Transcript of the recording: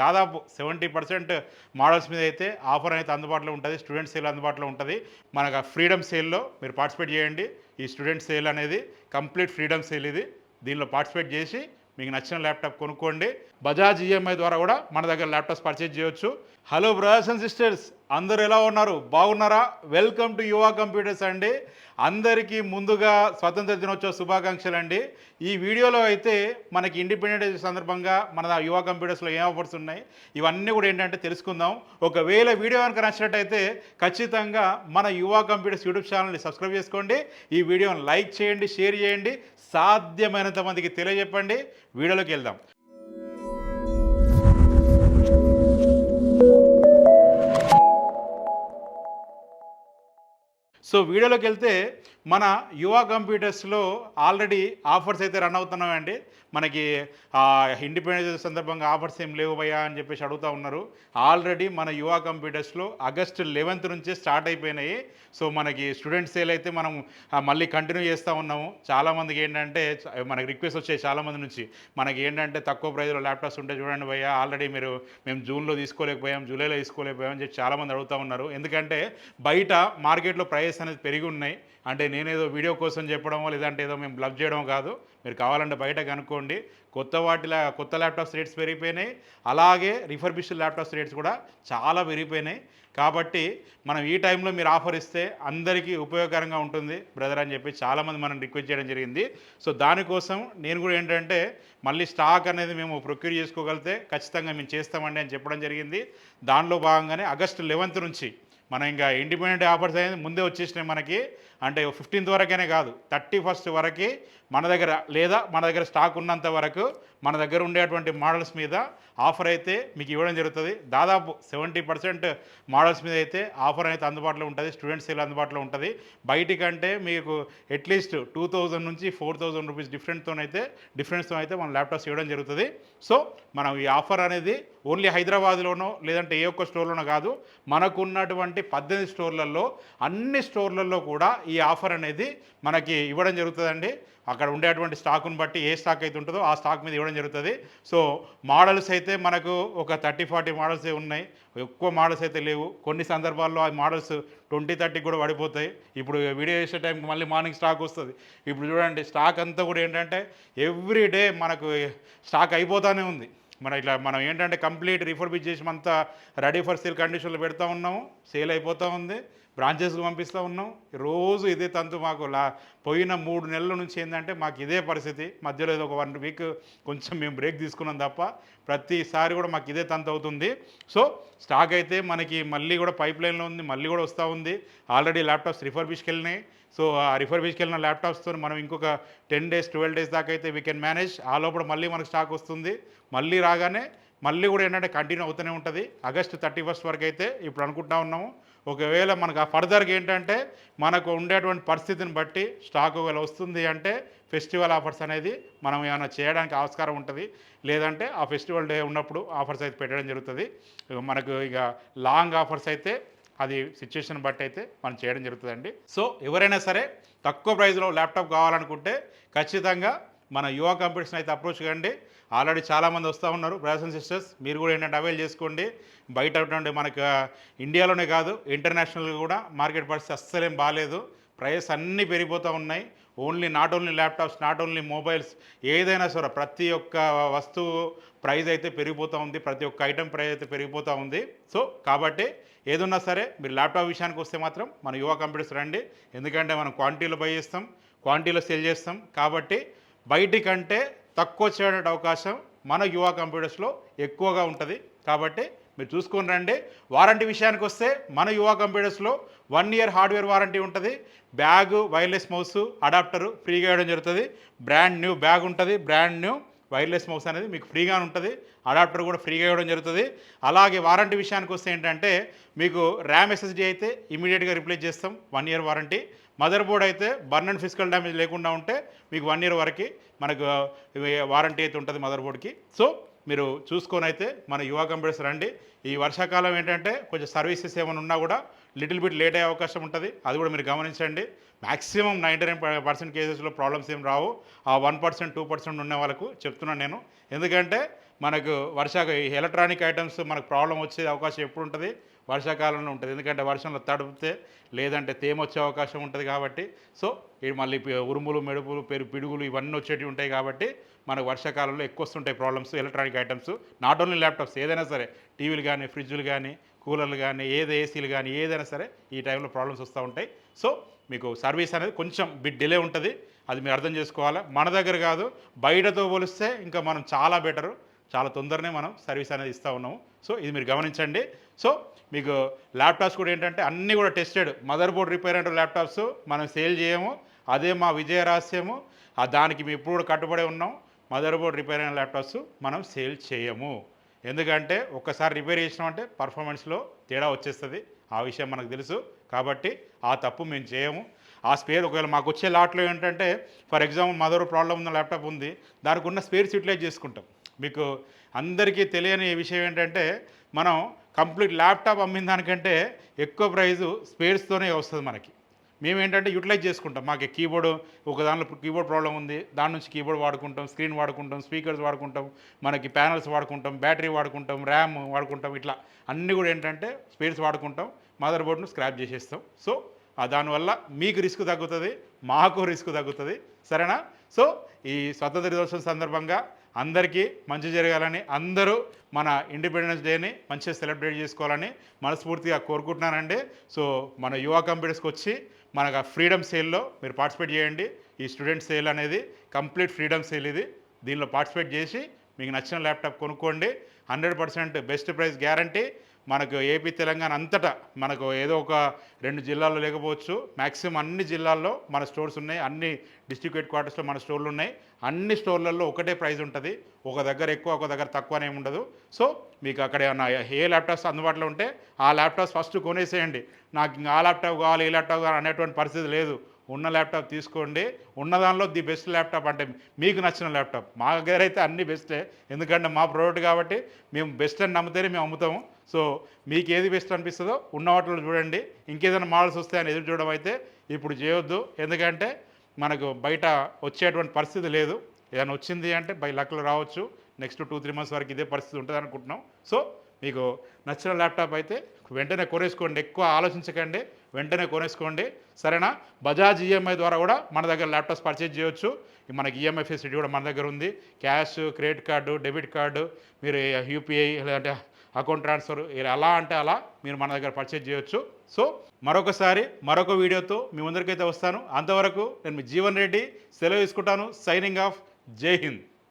దాదాపు 70% మోడల్స్ మీద అయితే ఆఫర్ అయితే అందుబాటులో ఉంటుంది. స్టూడెంట్ సేల్ అందుబాటులో ఉంటుంది. మనకు ఫ్రీడమ్ సేల్లో మీరు పార్టిసిపేట్ చేయండి. ఈ స్టూడెంట్ సేల్ అనేది కంప్లీట్ ఫ్రీడమ్ సేల్ ఇది. దీనిలో పార్టిసిపేట్ చేసి మీకు నచ్చిన ల్యాప్టాప్ కొనుక్కోండి. బజాజ్ ఈఎంఐ ద్వారా కూడా మన దగ్గర ల్యాప్టాప్స్ పర్చేజ్ చేయొచ్చు. హలో బ్రదర్స్ అండ్ సిస్టర్స్, అందరూ ఎలా ఉన్నారు? బాగున్నారా? వెల్కమ్ టు యువా కంప్యూటర్స్ అండి. అందరికీ ముందుగా స్వతంత్ర దినోత్సవ శుభాకాంక్షలు అండి. ఈ వీడియోలో అయితే మనకి ఇండిపెండెంట్ డే సందర్భంగా మన యువా కంప్యూటర్స్లో ఏం ఆఫర్స్ ఉన్నాయి ఇవన్నీ కూడా ఏంటంటే తెలుసుకుందాం. ఒకవేళ వీడియో కనుక నచ్చినట్టయితే ఖచ్చితంగా మన యువా కంప్యూటర్స్ యూట్యూబ్ ఛానల్ని సబ్స్క్రైబ్ చేసుకోండి. ఈ వీడియోని లైక్ చేయండి, షేర్ చేయండి, సాధ్యమైనంత మందికి తెలియజెప్పండి. వీడియోలోకి వెళ్దాం. సో వీడియోలోకి వెళ్తే మన యువా కంప్యూటర్స్లో ఆల్రెడీ ఆఫర్స్ అయితే రన్ అవుతున్నాయండి. మనకి ఇండిపెండెన్స్ సందర్భంగా ఆఫర్స్ ఏం లేవు భయ్యా అని చెప్పేసి అడుగుతూ ఉన్నారు. ఆల్రెడీ మన యువా కంప్యూటర్స్లో ఆగస్టు 11 నుంచే స్టార్ట్ అయిపోయినాయి. సో మనకి స్టూడెంట్ సేల్ అయితే మనం మళ్ళీ కంటిన్యూ చేస్తూ ఉన్నాము. చాలామందికి ఏంటంటే మనకి రిక్వెస్ట్ వచ్చాయి చాలామంది నుంచి, మనకి ఏంటంటే తక్కువ ప్రైస్లో ల్యాప్టాప్స్ ఉంటే చూడండి భయ్యా, ఆల్రెడీ మేము జూన్లో తీసుకోలేకపోయాం, జూలైలో తీసుకోలేకపోయాం అని చెప్పి చాలామంది అడుగుతూ ఉన్నారు. ఎందుకంటే బయట మార్కెట్లో ప్రైస్ అనేది పెరిగి ఉన్నాయి. అంటే నేనేదో వీడియో కోసం చెప్పడమో లేదంటే ఏదో మేము బ్లగ్ చేయడం కాదు. మీరు కావాలంటే బయట కనుక్కోండి. కొత్త ల్యాప్టాప్స్ రేట్స్ పెరిగిపోయినాయి. అలాగే రిఫర్బిష్డ్ ల్యాప్టాప్స్ రేట్స్ కూడా చాలా పెరిగిపోయినాయి. కాబట్టి మనం ఈ టైంలో మీరు ఆఫర్ ఇస్తే అందరికీ ఉపయోగకరంగా ఉంటుంది బ్రదర్ అని చెప్పి చాలామంది మనం రిక్వెస్ట్ చేయడం జరిగింది. సో దానికోసం నేను కూడా ఏంటంటే మళ్ళీ స్టాక్ అనేది మేము ప్రొక్యూర్ చేసుకోగలిగితే ఖచ్చితంగా మేము చేస్తామండి అని చెప్పడం జరిగింది. దానిలో భాగంగానే ఆగస్టు 11 నుంచి మనం ఇంకా ఇండిపెండెంట్ ఆఫర్స్ అనేది ముందే వచ్చేసినాయి మనకి. అంటే 15th వరకనే కాదు, 31st వరకు మన దగ్గర స్టాక్ ఉన్నంత వరకు మన దగ్గర ఉండేటువంటి మోడల్స్ మీద ఆఫర్ అయితే మీకు ఇవ్వడం జరుగుతుంది. దాదాపు 70% మోడల్స్ మీద అయితే ఆఫర్ అయితే అందుబాటులో ఉంటుంది. స్టూడెంట్ సేల్ అందుబాటులో ఉంటుంది. బయటికంటే మీకు అట్లీస్ట్ 2000 నుంచి 4000 రూపీస్ డిఫరెన్స్తో అయితే మన ల్యాప్టాప్స్ ఇవ్వడం జరుగుతుంది. సో మనం ఈ ఆఫర్ అనేది ఓన్లీ హైదరాబాద్లోనో లేదంటే ఏ ఒక్క స్టోర్లోనో కాదు, మనకు ఉన్నటువంటి 18 స్టోర్లలో అన్ని స్టోర్లలో కూడా ఈ ఆఫర్ అనేది మనకి ఇవ్వడం జరుగుతుందండి. అక్కడ ఉండేటువంటి స్టాకును బట్టి ఏ స్టాక్ అయితే ఉంటుందో ఆ స్టాక్ మీద ఇవ్వడం జరుగుతుంది. సో మోడల్స్ అయితే మనకు ఒక 30-40 మోడల్సే ఉన్నాయి, ఎక్కువ మోడల్స్ అయితే లేవు. కొన్ని సందర్భాల్లో ఆ మోడల్స్ 20-30 కూడా పడిపోతాయి. ఇప్పుడు వీడియో చేసే టైంకి మళ్ళీ మార్నింగ్ స్టాక్ వస్తుంది. ఇప్పుడు చూడండి స్టాక్ అంతా కూడా ఏంటంటే ఎవ్రీ డే మనకు స్టాక్ అయిపోతూనే ఉంది. మనం ఏంటంటే కంప్లీట్ రిఫర్బిష్ చేసి అంతా రెడీ ఫర్ సేల్ కండిషన్లో పెడతా ఉన్నాము. సేల్ అయిపోతూ ఉంది, బ్రాంచెస్కి పంపిస్తూ ఉన్నాం. రోజు ఇదే తంతు. మాకు పోయిన 3 నెలల నుంచి ఏంటంటే మాకు ఇదే పరిస్థితి. మధ్యలో ఏదో ఒక 1 వీక్ కొంచెం మేము బ్రేక్ తీసుకున్నాం తప్ప ప్రతిసారి కూడా మాకు ఇదే తంతు అవుతుంది. సో స్టాక్ అయితే మనకి మళ్ళీ కూడా పైప్ లైన్లో ఉంది, మళ్ళీ కూడా వస్తూ ఉంది. ఆల్రెడీ ల్యాప్టాప్స్ రిఫర్బిష్కి వెళ్ళినాయి. సో ఆ రిఫర్బిష్కి వెళ్ళిన ల్యాప్టాప్స్తో మనం ఇంకొక 10 days 12 days దాకా అయితే వీ కెన్ మేనేజ్. ఆ లోపల మళ్ళీ మనకు స్టాక్ వస్తుంది. మళ్ళీ రాగానే మళ్ళీ కూడా ఏంటంటే కంటిన్యూ అవుతూనే ఉంటుంది. ఆగస్టు 31st వరకు అయితే ఇప్పుడు అనుకుంటా ఉన్నాము. ఒకవేళ మనకు ఆ ఫర్దర్గా ఏంటంటే మనకు ఉండేటువంటి పరిస్థితిని బట్టి స్టాక్ ఒకవేళ వస్తుంది అంటే ఫెస్టివల్ ఆఫర్స్ అనేది మనం ఏమైనా చేయడానికి ఆస్కారం ఉంటుంది. లేదంటే ఆ ఫెస్టివల్ డే ఉన్నప్పుడు ఆఫర్స్ అయితే పెట్టడం జరుగుతుంది. మనకు ఇక లాంగ్ ఆఫర్స్ అయితే అది సిచ్యువేషన్ బట్టి అయితే మనం చేయడం జరుగుతుందండి. సో ఎవరైనా సరే తక్కువ ప్రైస్లో ల్యాప్టాప్ కావాలనుకుంటే ఖచ్చితంగా మన యువా కంప్యూటర్స్ని అయితే అప్రోచ్ కండి. ఆల్రెడీ చాలామంది వస్తూ ఉన్నారు బ్రదర్స్ అండ్ సిస్టర్స్. మీరు కూడా ఏంటంటే అవైల్ చేసుకోండి. బయట మనకు ఇండియాలోనే కాదు ఇంటర్నేషనల్గా కూడా మార్కెట్ పరిస్థితి అస్సలేం బాగాలేదు. ప్రైస్ అన్నీ పెరిగిపోతూ ఉన్నాయి. Not only laptops, not only mobiles, ఏదైనా సరే ప్రతి ఒక్క వస్తువు ప్రైస్ అయితే పెరిగిపోతూ ఉంది. ప్రతి ఒక్క ఐటెం ప్రైస్ అయితే పెరిగిపోతూ ఉంది. సో కాబట్టి ఏదున్నా సరే మీరు ల్యాప్టాప్ విషయానికి వస్తే మాత్రం మన యువా కంప్యూటర్స్ రండి. ఎందుకంటే మనం క్వాంటిటీలో బై చేస్తాం, క్వాంటిటీలో సేల్ చేస్తాం. కాబట్టి బయటికంటే తక్కువ చేయడానికి అవకాశం మన యువా కంప్యూటర్స్లో ఎక్కువగా ఉంటుంది. కాబట్టి మీరు చూసుకొని రండి. వారంటీ విషయానికి వస్తే మన యువా కంప్యూటర్స్లో 1 year హార్డ్వేర్ వారంటీ ఉంటుంది. బ్యాగు, వైర్లెస్ మౌస్, అడాప్టరు ఫ్రీగా ఇవ్వడం జరుగుతుంది. బ్రాండ్ న్యూ బ్యాగ్ ఉంటుంది, బ్రాండ్ న్యూ వైర్లెస్ మౌస్ అనేది మీకు ఫ్రీగా ఉంటుంది. అడాప్టర్ కూడా ఫ్రీగా ఇవ్వడం జరుగుతుంది. అలాగే వారంటీ విషయానికి వస్తే ఏంటంటే మీకు ర్యామ్ ఎస్ఎస్డి అయితే ఇమీడియట్గా రిప్లేస్ చేస్తాం, 1 year వారంటీ. మదర్ బోర్డ్ అయితే బర్న్ అండ్ ఫిజికల్ డ్యామేజ్ లేకుండా ఉంటే మీకు 1 year వరకు మనకు వారంటీ అయితే ఉంటుంది మదర్ బోర్డ్కి. సో మీరు చూసుకొని అయితే మన యువా కంప్యూటర్స్ రండి. ఈ వర్షాకాలం ఏంటంటే కొంచెం సర్వీసెస్ ఏమైనా ఉన్నా కూడా లిటిల్ బిట్ లేట్ అయ్యే అవకాశం ఉంటుంది. అది కూడా మీరు గమనించండి. మ్యాక్సిమం 99% కేసెస్లో ప్రాబ్లమ్స్ ఏం రావు. ఆ 1% 2% ఉన్న వాళ్ళకు చెప్తున్నాను నేను. ఎందుకంటే మనకు ఎలక్ట్రానిక్ ఐటమ్స్ మనకు ప్రాబ్లం వచ్చే అవకాశం ఎప్పుడు ఉంటుంది? వర్షాకాలంలో ఉంటుంది. ఎందుకంటే వర్షంలో తడిపితే లేదంటే తేమ వచ్చే అవకాశం ఉంటుంది కాబట్టి సో ఇది మళ్ళీ ఉరుములు, మెరుపులు, పిడుగులు ఇవన్నీ వచ్చేటివి ఉంటాయి కాబట్టి మనకు వర్షాకాలంలో ఎక్కువ వస్తుంటాయి problems electronic items. Not only laptops, ఏదైనా సరే టీవీలు కానీ, ఫ్రిడ్జ్లు కానీ, కూలర్లు కానీ, ఏసీలు కానీ ఏదైనా సరే ఈ టైంలో ప్రాబ్లమ్స్ వస్తూ ఉంటాయి. సో మీకు సర్వీస్ అనేది కొంచెం బిట్ డిలే ఉంటుంది. అది మీరు అర్థం చేసుకోవాలి. మన దగ్గర కాదు, బయటతో పోలిస్తే ఇంకా మనం చాలా బెటరు, చాలా తొందరనే మనం సర్వీస్ అనేది ఇస్తూ ఉన్నాము. సో ఇది మీరు గమనించండి. సో మీకు ల్యాప్టాప్స్ కూడా ఏంటంటే అన్నీ కూడా టెస్టెడ్. మదర్ బోర్డ్ రిపేర్ అంటే ల్యాప్టాప్స్ మనం సేల్ చేయము, అదే మా విజయ రహస్యము. దానికి మేము ఇప్పుడు కూడా కట్టుబడి ఉన్నాం. మదర్ బోర్డ్ రిపేర్ అయిన ల్యాప్టాప్స్ మనం సేల్ చేయము. ఎందుకంటే ఒక్కసారి రిపేర్ చేసినామంటే పర్ఫార్మెన్స్లో తేడా వచ్చేస్తుంది. ఆ విషయం మనకు తెలుసు కాబట్టి ఆ తప్పు మేము చేయము. ఆ స్పేర్ ఒకవేళ మాకు వచ్చే లాట్లో ఏంటంటే ఫర్ ఎగ్జాంపుల్ మదర్ ప్రాబ్లం ఉన్న ల్యాప్టాప్ ఉంది, దానికి ఉన్న స్పేర్స్ యూటిలైజ్ చేసుకుంటాం. మీకు అందరికీ తెలియని విషయం ఏంటంటే మనం కంప్లీట్ ల్యాప్టాప్ అమ్మిన దానికంటే ఎక్కువ ప్రైజు స్పేర్స్తోనే వస్తుంది మనకి. మేమేంటంటే యూటిలైజ్ చేసుకుంటాం. మాకు కీబోర్డు ఒక దానిలో కీబోర్డ్ ప్రాబ్లం ఉంది, దాని నుంచి కీబోర్డ్ వాడుకుంటాం, స్క్రీన్ వాడుకుంటాం, స్పీకర్స్ వాడుకుంటాం, మనకి ప్యానల్స్ వాడుకుంటాం, బ్యాటరీ వాడుకుంటాం, ర్యామ్ వాడుకుంటాం, ఇట్లా అన్నీ కూడా ఏంటంటే స్పేర్స్ వాడుకుంటాం. మదర్ బోర్డ్ను స్క్రాప్ చేసేస్తాం. సో దానివల్ల మీకు రిస్క్ తగ్గుతుంది, మాకు రిస్క్ తగ్గుతుంది. సరేనా? సో ఈ స్వతంత్ర దినోత్సవం సందర్భంగా అందరికీ మంచి జరగాలని, అందరూ మన ఇండిపెండెన్స్ డేని మంచిగా సెలబ్రేట్ చేసుకోవాలని మనస్ఫూర్తిగా కోరుకుంటున్నానండి. సో మన యువ కంప్యూటర్స్కి వచ్చి మనకు ఫ్రీడమ్ సేల్లో మీరు పార్టిసిపేట్ చేయండి. ఈ స్టూడెంట్ సేల్ అనేది కంప్లీట్ ఫ్రీడమ్ సేల్ ఇది. దీనిలో పార్టిసిపేట్ చేసి మీకు నచ్చిన ల్యాప్టాప్ కొనుక్కోండి. 100% బెస్ట్ ప్రైస్ గ్యారంటీ. మనకు ఏపీ, తెలంగాణ అంతటా మనకు ఏదో ఒక 2 జిల్లాల్లో లేకపోవచ్చు, మ్యాక్సిమం అన్ని జిల్లాల్లో మన స్టోర్స్ ఉన్నాయి. అన్ని డిస్ట్రిక్ట్ హెడ్ క్వార్టర్స్లో మన స్టోర్లు ఉన్నాయి. అన్ని స్టోర్లలో ఒకటే ప్రైస్ ఉంటుంది. ఒక దగ్గర ఎక్కువ, ఒక దగ్గర తక్కువ అనేమి ఉండదు. సో మీకు అక్కడ ఏమన్నా ఏ ల్యాప్టాప్స్ అందుబాటులో ఉంటే ఆ ల్యాప్టాప్స్ ఫస్ట్ కొనేసేయండి. నాకు ఇంకా ఆ ల్యాప్టాప్ కావాలి, ఈ ల్యాప్టాప్ కావాలి అనేటువంటి పరిస్థితి లేదు. ఉన్న ల్యాప్టాప్ తీసుకోండి. ఉన్న దానిలో ది బెస్ట్ ల్యాప్టాప్ అంటే మీకు నచ్చిన ల్యాప్టాప్. మా దగ్గర అయితే అన్నీ బెస్టే, ఎందుకంటే మా ప్రోడక్ట్ కాబట్టి మేము బెస్ట్ అని నమ్మితేనే మేము అమ్ముతాము. సో మీకు ఏది బెస్ట్ అనిపిస్తుందో ఉన్న వాటిలో చూడండి. ఇంకేదైనా మోడల్స్ వస్తాయని ఎదురు చూడడం అయితే ఇప్పుడు చేయొద్దు. ఎందుకంటే మనకు బయట వచ్చేటువంటి పరిస్థితి లేదు. ఏదైనా వచ్చింది అంటే బై లక్లో రావచ్చు. నెక్స్ట్ 2-3 మంత్స్ వరకు ఇదే పరిస్థితి ఉంటుంది అనుకుంటున్నాం. సో మీకు నచ్చిన ల్యాప్టాప్ అయితే వెంటనే కొనేసుకోండి. ఎక్కువ ఆలోచించకండి, వెంటనే కొనేసుకోండి. సరేనా? బజాజ్ ఈఎంఐ ద్వారా కూడా మన దగ్గర ల్యాప్టాప్స్ పర్చేజ్ చేయొచ్చు. మనకి ఈఎంఐ ఫెసిలిటీ కూడా మన దగ్గర ఉంది. Cash, credit card, debit card, మీరు యూపీఐ లేదంటే అకౌంట్ ట్రాన్స్ఫర్ ఎలా అంటే అలా మీరు మన దగ్గర పర్చేజ్ చేయొచ్చు. సో మరొకసారి మరొక వీడియోతో మీ ముందరికైతే వస్తాను. అంతవరకు నేను మీ జీవన్ రెడ్డి సెలవు తీసుకుంటాను. Signing off. జై హింద్.